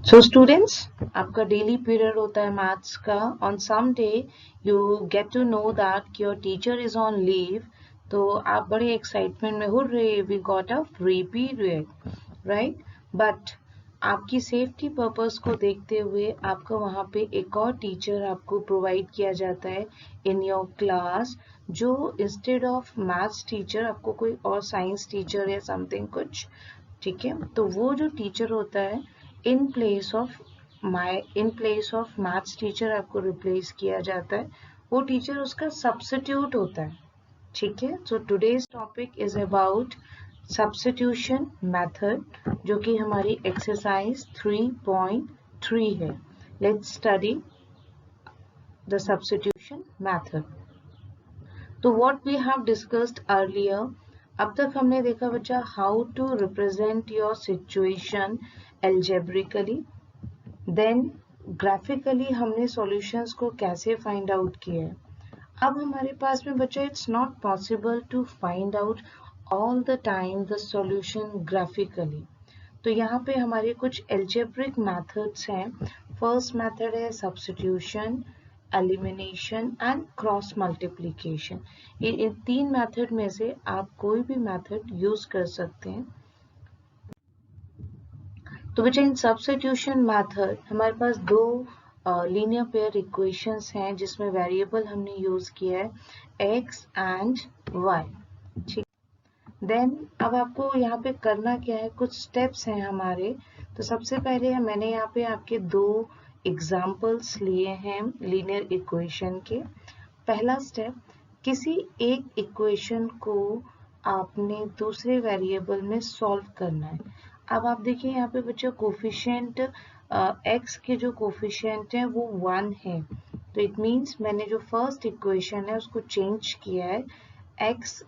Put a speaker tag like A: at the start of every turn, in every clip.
A: सो students, आपका daily period होता है मैथ्स का. On some day you get to know that your teacher is on leave. तो आप बड़े एक्साइटमेंट में हो रहे, we got a free period, right. But आपकी सेफ्टी पर्पस को देखते हुए आपका वहाँ पे एक और टीचर आपको प्रोवाइड किया जाता है इन योर क्लास, जो इंस्टेड ऑफ मैथ्स टीचर आपको कोई और साइंस टीचर या समथिंग कुछ, ठीक है. तो वो जो टीचर होता है in place of maths teacher आपको रिप्लेस किया जाता है. वो टीचर उसका सब्स्टिट्यूट होता है, ठीक है. So today's topic is about substitution method, जो कि हमारी एक्सरसाइज 3.3 है. Let's study the substitution method. तो what we have discussed earlier, अब तक हमने देखा बच्चा how to represent your situation algebraically, then graphically हमने सॉल्यूशंस को कैसे फाइंड आउट किया है. अब हमारे पास में बच्चा it's not possible to find out all the time the solution graphically. तो यहाँ पे हमारे कुछ एल्जेब्रिक मेथड्स हैं. फर्स्ट मेथड है substitution, elimination and cross multiplication. ये इन तीन मेथड में से आप कोई भी मेथड यूज कर सकते हैं. तो बच्चा इन सब्स्टिट्यूशन मेथड हमारे पास दो लीनियर पेयर इक्वेशंस हैं जिसमें वेरिएबल हमने यूज किया है x एंड y, ठीक. देन अब आपको यहाँ पे करना क्या है, कुछ स्टेप्स हैं हमारे. तो सबसे पहले मैंने यहाँ पे आपके दो एग्जाम्पल्स लिए हैं लीनियर इक्वेशन के. पहला स्टेप, किसी एक इक्वेशन को आपने दूसरे वेरिएबल में सॉल्व करना है. अब आप देखिए यहाँ पे बच्चा कोफिशिएंट x के जो कोफिशिएंट है वो 1 है. तो इट मीन्स मैंने जो फर्स्ट इक्वेशन है उसको चेंज किया है, x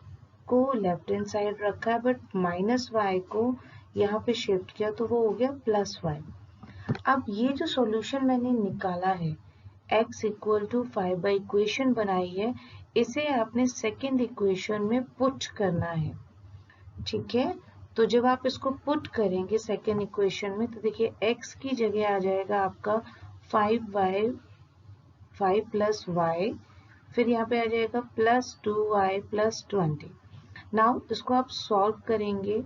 A: को लेफ्ट हैंड साइड रखा है बट माइनस y को यहाँ पे शिफ्ट किया, तो वो हो गया प्लस y. अब ये जो सॉल्यूशन मैंने निकाला है x इक्वल टू 5 इक्वेशन बनाई है, इसे आपने सेकेंड इक्वेशन में पुट करना है, ठीक है. तो जब आप इसको पुट करेंगे सेकेंड इक्वेशन में, तो देखिए x की जगह आ जाएगा आपका 5 प्लस y, फिर यहाँ पे आ जाएगा प्लस 2y प्लस 20. नाउ इसको आप सॉल्व करेंगे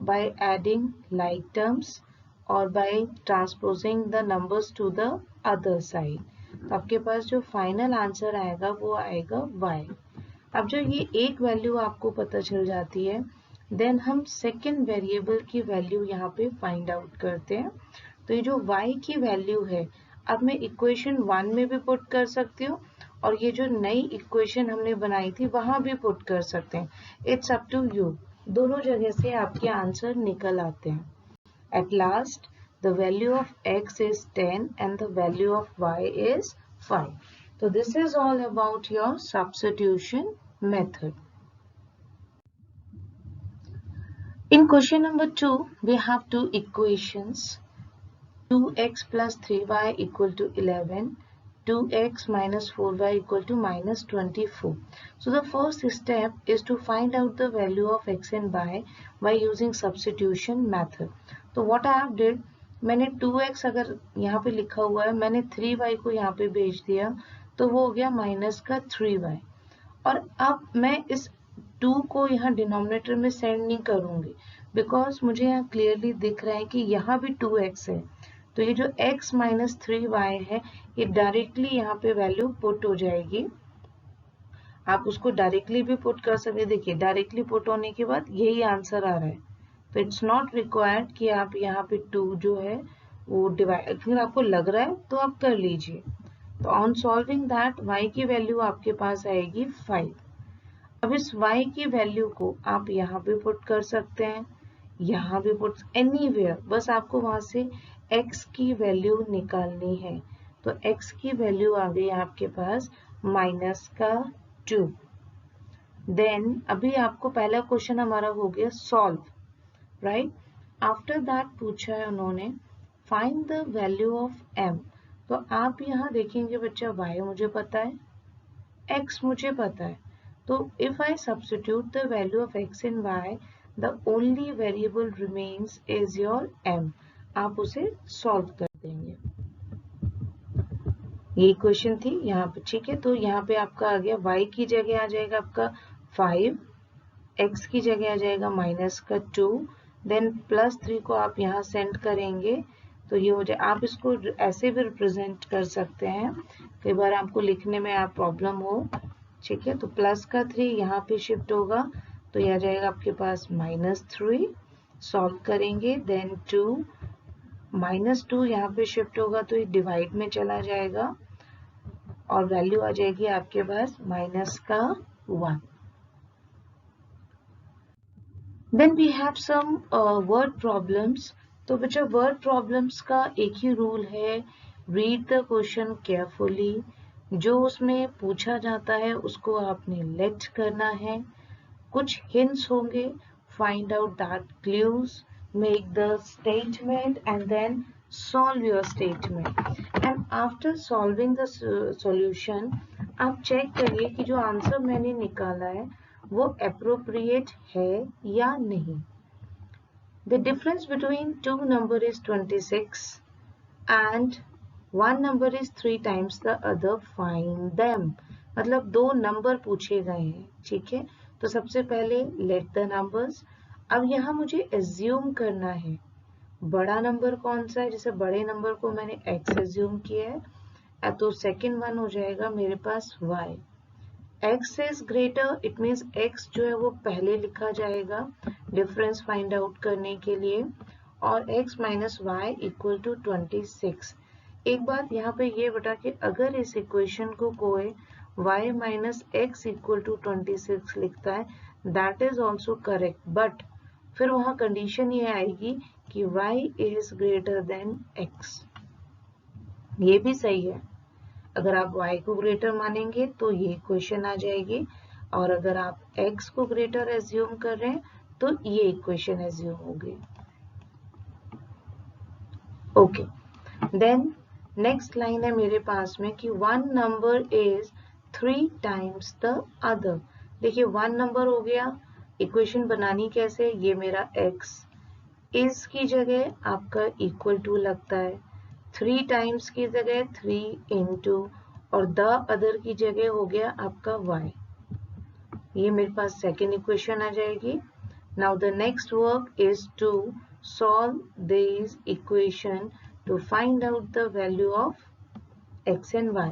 A: by adding like terms और by transposing the numbers to the other side. तो आपके पास जो फाइनल आंसर आएगा वो आएगा y. अब जो ये एक वैल्यू आपको पता चल जाती है, देन हम सेकेंड वेरिएबल की वैल्यू यहाँ पे फाइंड आउट करते हैं. तो ये जो y की वैल्यू है, अब मैं इक्वेशन 1 में भी पुट कर सकती हूँ और ये जो नई इक्वेशन हमने बनाई थी वहां भी पुट कर सकते हैं. इट्स अप टू यू, दोनों जगह से आपके आंसर निकल आते हैं. At last, the value of x is 10 and the value of y is 5. So this is all about your substitution method. In question number 2, we have two equations. 2x plus 3y equal to 11. 2x minus 4y equal to minus 24. So the first step is to find out the value of x and y by using substitution method. तो what I have did, मैंने 2x अगर यहाँ पे लिखा हुआ है, मैंने 3y को यहाँ पे भेज दिया, तो वो हो गया माइनस का 3y. और अब मैं इस 2 को यहाँ डिनोमिनेटर में सेंड नहीं करूँगी, बिकॉज मुझे यहाँ क्लियरली दिख रहा है कि यहाँ भी 2x है. तो ये जो x माइनस 3y है, ये डायरेक्टली यहाँ पे वैल्यू पुट हो जाएगी. आप उसको डायरेक्टली भी पुट कर सकते हैं. देखिए डायरेक्टली पुट होने के बाद यही आंसर आ रहा है. तो इट्स नॉट रिक्वायर्ड कि आप यहाँ पे 2 जो है वो डिवाइड, अगर आपको लग रहा है तो आप कर लीजिए. तो ऑन सॉल्विंग दैट y की वैल्यू आपके पास आएगी 5. अब इस y की वैल्यू को आप यहाँ पे पुट कर सकते हैं, यहाँ भी पुट, एनीवेयर, बस आपको वहां से x की वैल्यू निकालनी है. तो x की वैल्यू आ गई आपके पास माइनस का 2. देन अभी आपको पहला क्वेश्चन हमारा हो गया सॉल्व, राइट. आफ्टर दैट पूछा है उन्होंने find the value of m. तो आप यहाँ देखेंगे बच्चा y मुझे पता है, x मुझे पता है. तो if I substitute the value of x and y, the only variable remains is your m. आप उसे सॉल्व कर देंगे। ये क्वेश्चन थी यहाँ पे, ठीक है। तो यहाँ पे आपका आ गया y की जगह आ जाएगा आपका 5, x की जगह आ जाएगा -2, देन +3 को आप यहाँ सेंड करेंगे तो ये हो जाए। आप इसको ऐसे भी रिप्रेजेंट कर सकते हैं, कई बार आपको लिखने में आप प्रॉब्लम हो, ठीक है। तो +3 यहाँ पे शिफ्ट होगा तो यह आ जाएगा आपके पास -3, सॉल्व करेंगे, देन 2, -2 यहाँ पे शिफ्ट होगा तो ये डिवाइड में चला जाएगा और वैल्यू आ जाएगी आपके पास -1। Then we have some word problems. तो बच्चा वर्ड प्रॉब्लम्स का एक ही रूल है, रीड द क्वेश्चन केयरफुली, जो उसमें पूछा जाता है उसको आपने लेट करना है, कुछ हिंट्स होंगे, find out that clues, make the statement and then solve your statement, and after solving the solution आप चेक करिए कि जो आंसर मैंने निकाला है वो appropriate है या नहीं। The difference between two number is 26 and one number is 3 times the other, find them। मतलब दो नंबर पूछे गए हैं, ठीक है। तो सबसे पहले let the numbers। अब यहाँ मुझे assume करना है बड़ा नंबर कौन सा है, जैसे बड़े नंबर को मैंने x एज्यूम किया है तो सेकेंड वन हो जाएगा मेरे पास y। x is greater, it means x जो है वो पहले लिखा जाएगा डिफरेंस फाइंड आउट करने के लिए, और x minus y equal to 26। एक बात यहाँ पे ये बता कि अगर इस इक्वेशन को कोई y minus x equal to 26 लिखता है that is also correct, but फिर वहां कंडीशन ये आएगी कि y is greater than x। ये भी सही है, अगर आप y को ग्रेटर मानेंगे तो ये इक्वेशन आ जाएगी, और अगर आप x को ग्रेटर एज्यूम कर रहे हैं तो ये इक्वेशन एज्यूम होगी। ओके, देन नेक्स्ट लाइन है मेरे पास में कि one number is 3 times the other. देखिए वन नंबर हो गया, इक्वेशन बनानी कैसे, ये मेरा x इस की जगह आपका इक्वल टू लगता है, 3 टाइम्स की जगह 3 इंटू, और द अदर की जगह हो गया आपका y। ये मेरे पास सेकेंड इक्वेशन आ जाएगी। Now the next work is to solve this equation to find out the value of x and y।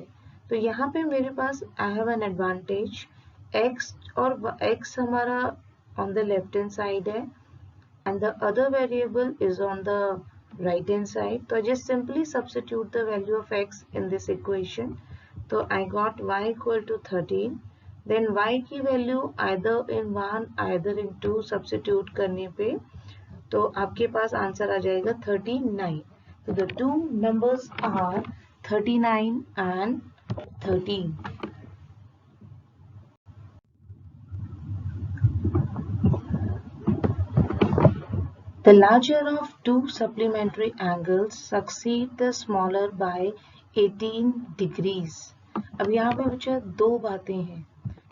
A: तो यहाँ पे मेरे पास I have an advantage, x और x हमारा on the left hand side है and the other variable is on the right hand side, so I just simply substitute the value of x in this equation। so I got y equal to 13, then y की value either in 1 either in 2 substitute करने पे तो आपके पास answer आ जाएगा 39। so the two numbers are 39 and 13। The larger of two supplementary angles succeed the smaller by 18 degrees। अब यहाँ पे बच्चा दो बातें हैं,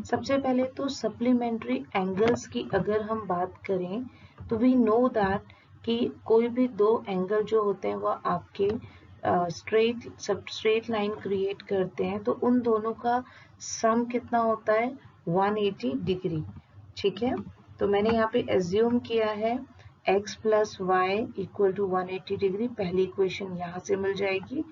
A: सबसे पहले तो सप्लीमेंट्री एंगल्स की अगर हम बात करें तो वी नो दैट कि कोई भी दो एंगल जो होते हैं वो आपके स्ट्रेट लाइन क्रिएट करते हैं, तो उन दोनों का सम कितना होता है 180 डिग्री, ठीक है। तो मैंने यहाँ पे एज्यूम किया है x plus y equal to 180 degree, पहली इक्वेशन यहाँ से मिल जाएगी।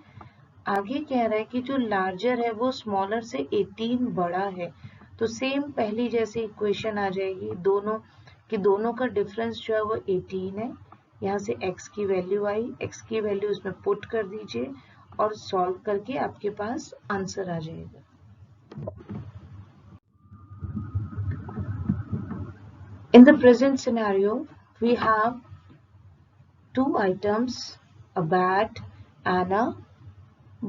A: आगे कह रहा है कि जो लार्जर है वो स्मॉलर से 18 बड़ा है, तो सेम पहली जैसी इक्वेशन आ जाएगी, दोनों का डिफरेंस जो है वो 18 है। यहाँ से x की वैल्यू आई, x की वैल्यू इसमें पुट कर दीजिए और सॉल्व करके आपके पास आंसर आ जाएगा। In the present scenario, we have two items, a bat and a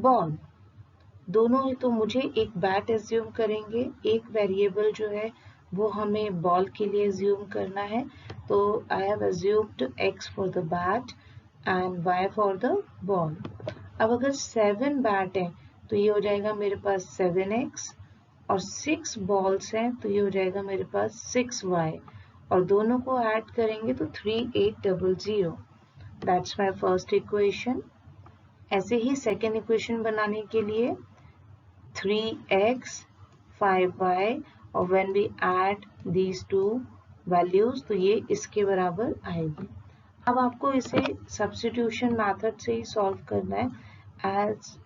A: ball। दोनों ही तो मुझे एक बैट एज्यूम करेंगे, एक वेरिएबल जो है वो हमें बॉल के लिए एज्यूम करना है, तो I have assumed x for the bat and y for the ball. अब अगर 7 बैट है तो ये हो जाएगा मेरे पास 7x, और 6 बॉल्स हैं तो ये हो जाएगा मेरे पास 6y, और दोनों को ऐड करेंगे तो 3800। That's my first equation. ऐसे ही सेकेंड इक्वेशन बनाने के लिए 3x 5y और when we add these two values तो ये इसके बराबर आएगी। अब आपको इसे सब्स्टिट्यूशन मेथड से ही सॉल्व करना है। एज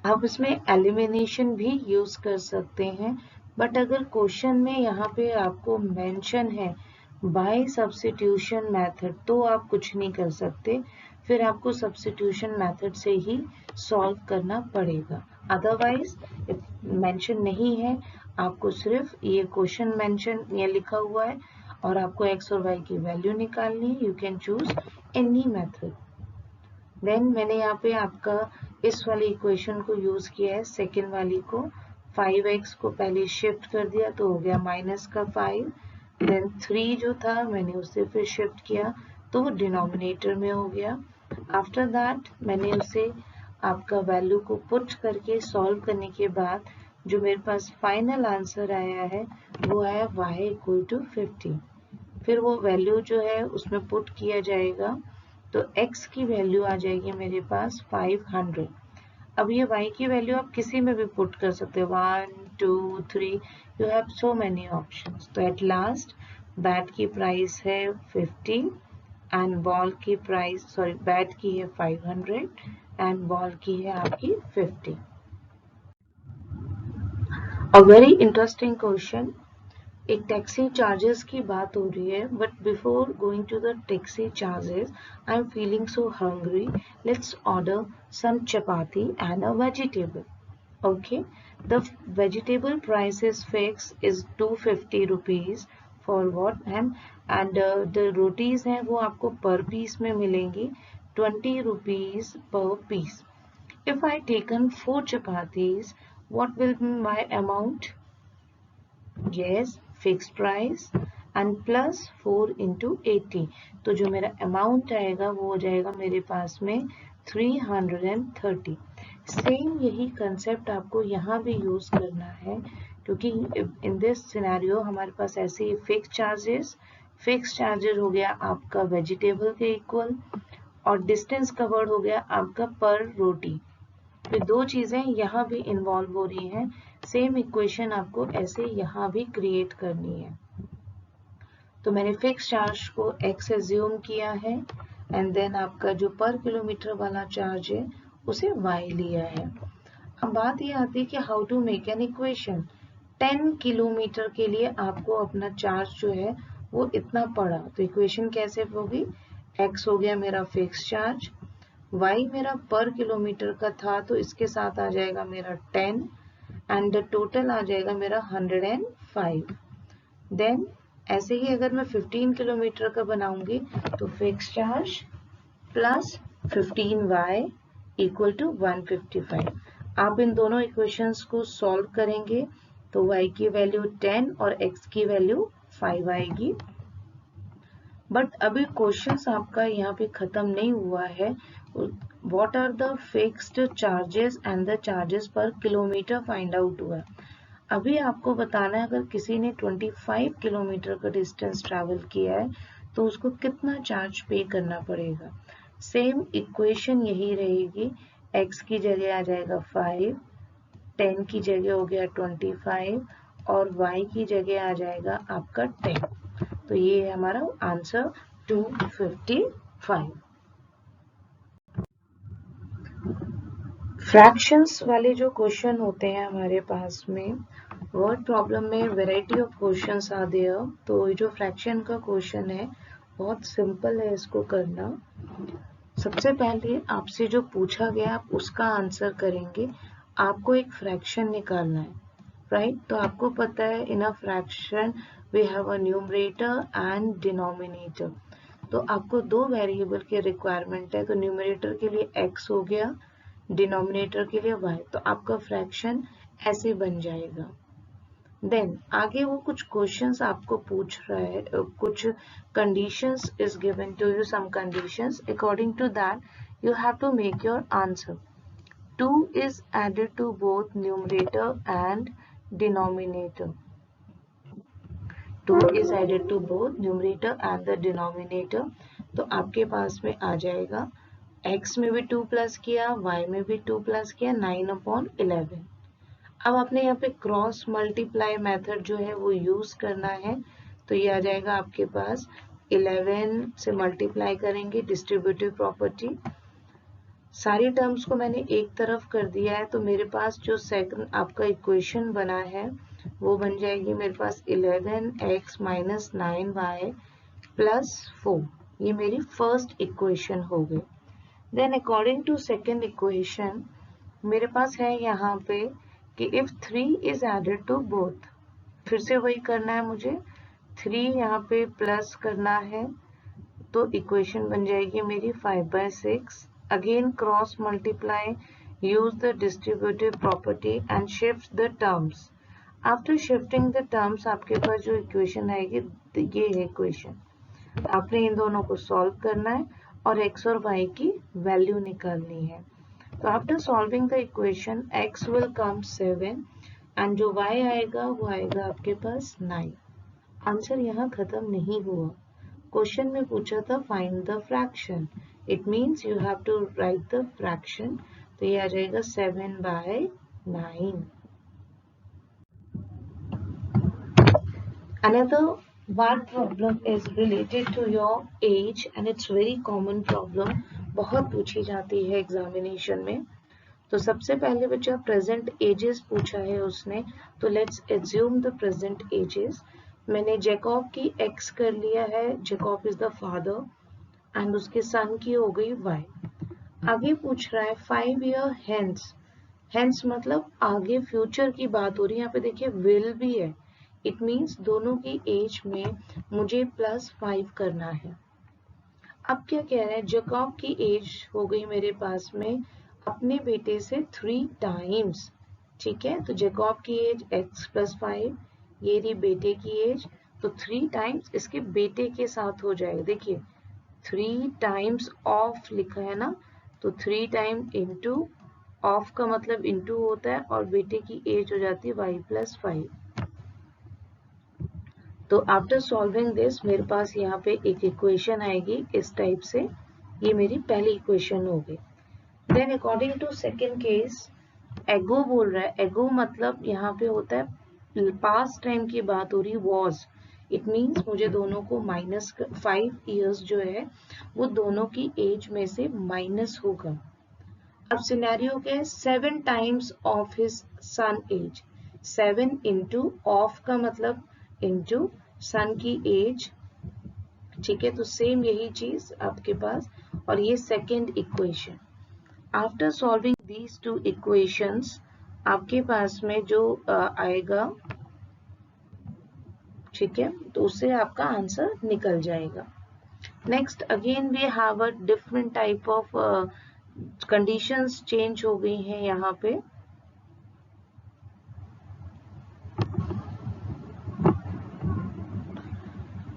A: आप इसमें एलिमिनेशन भी यूज कर सकते हैं, बट अगर क्वेश्चन में यहाँ पे आपको मेंशन है बाय सब्स्टिट्यूशन मेथड तो आप कुछ नहीं कर सकते, फिर आपको सब्स्टिट्यूशन मेथड से ही सॉल्व करना पड़ेगा। अदरवाइज मेंशन नहीं है, आपको सिर्फ ये क्वेश्चन मेंशन ये लिखा हुआ है और आपको x और y की वैल्यू निकालनी है, you can choose any method. Then मैंने यहाँ पे आपका इस वाली इक्वेशन को यूज किया है, सेकेंड वाली को 5x को पहले शिफ्ट कर दिया तो हो गया माइनस का 5, देन 3 जो था मैंने उसे फिर शिफ्ट किया तो वो डिनोमिनेटर में हो गया। आफ्टर दैट मैंने उसे आपका वैल्यू को पुट करके सॉल्व करने के बाद जो मेरे पास फाइनल आंसर आया है वो आया y इक्वल टू 50। फिर वो वैल्यू जो है उसमें पुट किया जाएगा तो x की वैल्यू आ जाएगी मेरे पास 500। अब ये y की वैल्यू आप किसी में भी पुट कर सकते हो, 1 2 3, you have so many options. तो एट लास्ट बैट की प्राइस है 50 एंड बॉल की प्राइस बैट की है 500 एंड बॉल की है आपकी 50। A very interesting question. एक टैक्सी चार्जेस की बात हो रही है, but before going to the taxi charges I am feeling so hungry, let's order some chapati and a vegetable. Okay, the vegetable price is fixed is 250 rupees for what and the rotis हैं वो आपको per piece में मिलेंगी 20 rupees per piece. If I taken 4 chapatis, what will be my amount? Yes, fixed price and plus 4 into 80, तो जो मेरा amount आएगा वो हो जाएगा मेरे पास में 330। सेम यही कंसेप्ट आपको यहाँ भी यूज करना है, क्योंकि इन दिस सिनेरियो हमारे पास ऐसे ही फिक्स चार्जेस हो गया आपका वेजिटेबल के इक्वल और डिस्टेंस कवर्ड हो गया आपका पर रोटी। तो दो चीजें यहाँ भी इन्वॉल्व हो रही हैं, सेम इक्वेशन आपको ऐसे यहाँ भी क्रिएट करनी है। तो मैंने फिक्स चार्ज को x एज्यूम किया है एंड देन आपका जो पर किलोमीटर वाला चार्ज है उसे y लिया है। अब बात ये आती है कि how to make an equation. 10 kilometre के लिए आपको अपना चार्ज जो है वो इतना पड़ा, तो इक्वेशन कैसे होगी, x हो गया मेरा फिक्स चार्ज, y मेरा पर किलोमीटर का था तो इसके साथ आ जाएगा मेरा 10 एंड द टोटल आ जाएगा मेरा 105। देन ऐसे ही अगर मैं 15 किलोमीटर का बनाऊंगी तो fix charge plus 15y equal to 155। आप इन दोनों इक्वेशंस को सॉल्व करेंगे तो y की वैल्यू 10 और x की वैल्यू 5 आएगी। बट अभी क्वेश्चंस आपका यहाँ पे खत्म नहीं हुआ है। What are the fixed charges and the charges per kilometre find out हुआ है। अभी आपको बताना है अगर किसी ने 25 किलोमीटर का डिस्टेंस ट्रैवल किया है तो उसको कितना चार्ज पे करना पड़ेगा। सेम इक्वेशन यही रहेगी, x की जगह आ जाएगा 5, 10 की जगह हो गया 25 और y की जगह आ जाएगा आपका 10। तो ये है हमारा आंसर 255। फ्रैक्शंस वाले जो क्वेश्चन होते हैं हमारे पास में, वर्ड प्रॉब्लम में variety of questions are there. तो ये जो फ्रैक्शन का क्वेश्चन है बहुत सिंपल है इसको करना। सबसे पहले आपसे जो पूछा गया आप उसका आंसर करेंगे। आपको एक फ्रैक्शन निकालना है, राइट? तो आपको पता है in a fraction we have a numerator and denominator. तो आपको दो वेरिएबल के रिक्वायरमेंट है, तो न्यूमरेटर के लिए x हो गया, डिनोमिनेटर के लिए y। तो आपका फ्रैक्शन ऐसे बन जाएगा। देन आगे वो कुछ क्वेश्चंस आपको पूछ रहा है, कुछ conditions is given to you, some conditions, according to that you have to make your answer. 2 is added to both numerator and denominator. 2 is added to both numerator and the denominator, तो आपके पास में आ जाएगा x में भी 2 plus किया, y में भी 2 plus किया, 9/11। अब आपने यहाँ पे क्रॉस मल्टीप्लाई मेथड जो है वो यूज करना है, तो ये आ जाएगा आपके पास 11 से मल्टीप्लाई करेंगे, डिस्ट्रीब्यूटिव प्रॉपर्टी, सारी टर्म्स को मैंने एक तरफ कर दिया है, तो मेरे पास जो सेकंड आपका इक्वेशन बना है वो बन जाएगी मेरे पास 11x माइनस 9y प्लस 4, ये मेरी फर्स्ट इक्वेशन हो गई। Then according to second equation मेरे पास है यहाँ पे कि if 3 is added to both, फिर से वही करना है मुझे, 3 यहाँ पे प्लस करना है, तो इक्वेशन बन जाएगी मेरी 5/6। Again cross multiply, use the distributive property and shift the terms. After shifting the terms आपके पास जो इक्वेशन आएगी ये है इक्वेशन, आपने इन दोनों को सॉल्व करना है और x और y की वैल्यू निकालनी है। तो after solving the equation x will come 7 and जो y आएगा वो आएगा आपके पास 9। आंसर यहाँ खत्म नहीं हुआ, क्वेश्चन में पूछा था find the fraction, it means you have to write the fraction, तो ये आ जाएगा 7/9। Another word problem is related to your age and it's very common problem, बहुत पूछी जाती है एग्जामिनेशन में। तो सबसे पहले बच्चा प्रेजेंट एजेस पूछा है उसने, तो let's assume the present ages. मैंने जैकब की x कर लिया है, Jacob is the father and उसके सन की हो गई y। आगे पूछ रहा है 5 ईयर हेंस, हेंस मतलब आगे फ्यूचर की बात हो रही है, यहाँ पे देखिए विल भी है, इट मीन्स दोनों की एज में मुझे +5 करना है। अब क्या कह रहा है, जैकब की एज हो गई मेरे पास में अपने बेटे से 3 टाइम्स, ठीक है, तो जैकब की एज x + 5, ये रही बेटे की एज, तो 3 टाइम्स इसके बेटे के साथ हो जाएगा, देखिए 3 टाइम्स ऑफ लिखा है ना, तो 3 टाइम इंटू, ऑफ का मतलब इंटू होता है और बेटे की एज हो जाती है y + 5। तो आफ्टर सॉल्विंग दिस मेरे पास यहाँ पे एक इक्वेशन आएगी इस टाइप से, ये मेरी पहली इक्वेशन हो गई। Then according to second case, एगो बोल रहा है, एगो मतलब यहाँ पे होता है पास्ट टाइम की बात हो रही, वॉज, इट मीन्स मुझे दोनों को -5 ईयर्स जो है वो दोनों की एज में से माइनस होगा। अब सिनेरियो क्या है, 7 times of his son age, 7 into, of का मतलब इंटू सन की एज, ठीक है, तो सेम यही चीज आपके पास, और ये second equation. After solving these two equations आपके पास में जो आएगा, ठीक है, तो उससे आपका आंसर निकल जाएगा। Next again we have a different type of conditions change हो गई हैं यहाँ पे,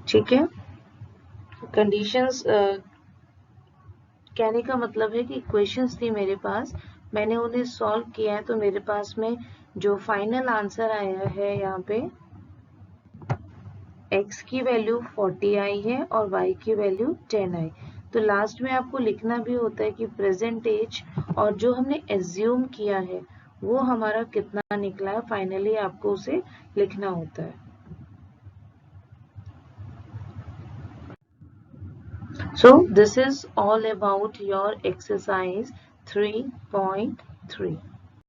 A: ठीक है, कंडीशंस कहने का मतलब है कि इक्वेशंस थी मेरे पास, मैंने उन्हें सॉल्व किया है, तो मेरे पास में जो फाइनल आंसर आया है यहाँ पे x की वैल्यू 40 आई है और y की वैल्यू 10 आई। तो लास्ट में आपको लिखना भी होता है कि प्रेजेंट एज और जो हमने एज्यूम किया है वो हमारा कितना निकला है, फाइनली आपको उसे लिखना होता है। So this is all about your exercise 3.3.